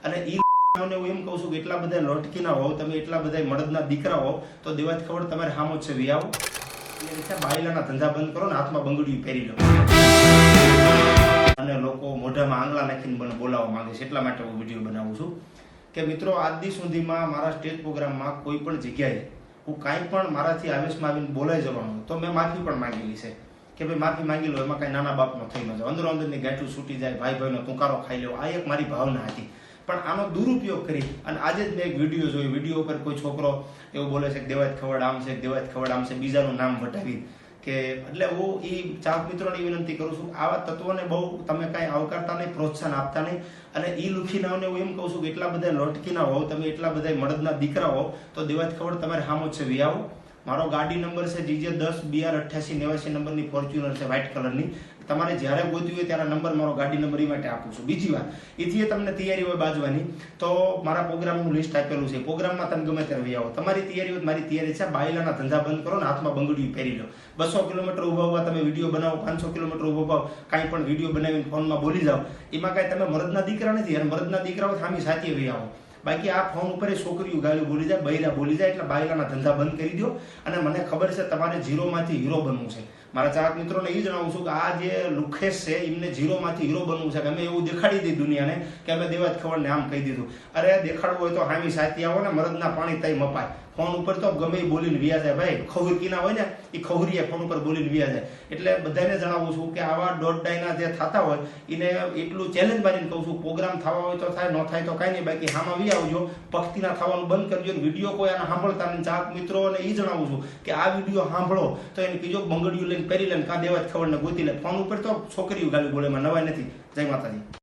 અને ઈ હું એમ કહું છું કે એટલા બધા લોટકીના હોવ તમે, એટલા બધા મળદના દીકરા હોવ તો દેવાજ ખબર તમારે હામો છે વિયાવો બાયલાના ધંધા બંધ કરો ને હાથમાં બંગડીયું પહેરી લો. અને લોકો મોઢામાં આંગળા નાખીને બોલાવવા માંગે છે, એટલા માટે હું વિડીયો બનાવું છું કે મિત્રો આજ દી સુધીમાં મારા સ્ટેજ પ્રોગ્રામમાં કોઈ પણ જગ્યાએ હું કાંઈ પણ મારાથી આવેશમાં આવીને બોલાઈ જવાનું તો મેં માફી પણ માંગેલી છે કે ભાઈ માફી માંગી લો, એમાં કાંઈ નાના બાપનો થઈ ન જાય, અંદરો અંદરની ગાંઠું છૂટી જાય, ભાઈ ભાઈનો તુંકારો ખાઈ લેવો, આ એક મારી ભાવના હતી. પણ આનો દુરુપયોગ કરી અને આજે જ મેં એક વિડીયો જોયો, વિડીયો પર કોઈ છોકરો એવું બોલે છે કે દેવાજ ખવડ આમ છે, દેવાજ ખવડ આમ છે, બીજાનું નામ વટાવી કે એટલે હું એ ચાહક મિત્રોને વિનંતી કરું છું આવા તત્વોને બહુ તમે કાંઈ આવકારતા નહીં, પ્રોત્સાહન આપતા નહીં. અને એ લુખીનાઓને હું એમ કહું છું કે એટલા બધા લોટકીના હોવ તમે, એટલા બધા મળદના દીકરા હોવ તો દેવાજ ખવડ તમારે હામો છે વિયાવો. મારો ગાડી નંબર છે GJ10BR8889 નંબરની ફોર્ચ્યુનર છે, વ્હાઇટ કલરની. તમારે જ્યારે ગોતવી હોય ત્યારે નંબર મારો ગાડી નંબર એ માટે આપું છું. બીજી વાત એથી તમને તૈયારી હોય બાજવાની તો મારા પ્રોગ્રામનું લિસ્ટ આપેલું છે, પ્રોગ્રામમાં તમે ગમે ત્યારે આવો. તમારી તૈયારી હોય મારી તૈયારી છે, બાયલાના ધંધા બંધ કરો ને હાથમાં બંગડીયું પહેરી લો. 200 કિલોમીટર ઉભા ઉભા તમે વિડીયો બનાવો, 500 કિલોમીટર ઉભા ઉભા કાંઈ પણ વિડીયો બનાવીને ફોનમાં બોલી જાઓ, એમાં કાંઈ તમે મરદના દીકરા નથી. અને મરદના દીકરાઓ સામી સાચી વી આવો. બાકી આ ફોન ઉપર છોકરીઓ ગાયું બોલી જાય, બૈરા બોલી જાય, એટલે બાયલાના ધંધા બંધ કરી દો. અને મને ખબર છે તમારે ઝીરોમાંથી હીરો બનવું છે. મારા ચાહક મિત્રોને એ જણાવું છું કે આ જે લુખેશ છે એમને ઝીરોમાંથી હીરો બનવું છે કે અમે એવું દેખાડી દીધું દુનિયાને કે અમે દેવાજ ખવડને આમ કહી દીધું. અરે દેખાડવું હોય તો હામી સાચી આવો ને, મરદના પાણી તઈ મપાય. ફોન ઉપર તો ગમે એ બોલીને વ્યા જાય ભાઈ, ખહુરકીના હોય ને એ ખહુરીએ ફોન ઉપર બોલીને વ્યા જાય. એટલે બધાને જણાવું છું કે આવા દોઢ-ડાયના જે થતા હોય એને એટલું ચેલેન્જ મારીને કહું છું, પ્રોગ્રામ થવા હોય તો થાય, ન થાય તો કાંઈ નહીં, બાકી હામાં વી આવજો, પક્ષીના થવાનું બંધ કરજો. વિડીયો કોઈ આને સાંભળતા નહીં. ચાહક મિત્રોને એ જણાવું છું કે આ વિડીયો સાંભળો તો એને કીજો બંગડીયું લઈને પહેરી લે, કાં દેવાજ ખવડને ગોતી લે. ફોન ઉપર તો છોકરીઓ ગાલી બોલે, એમાં નવાઈ નથી. જય માતાજી.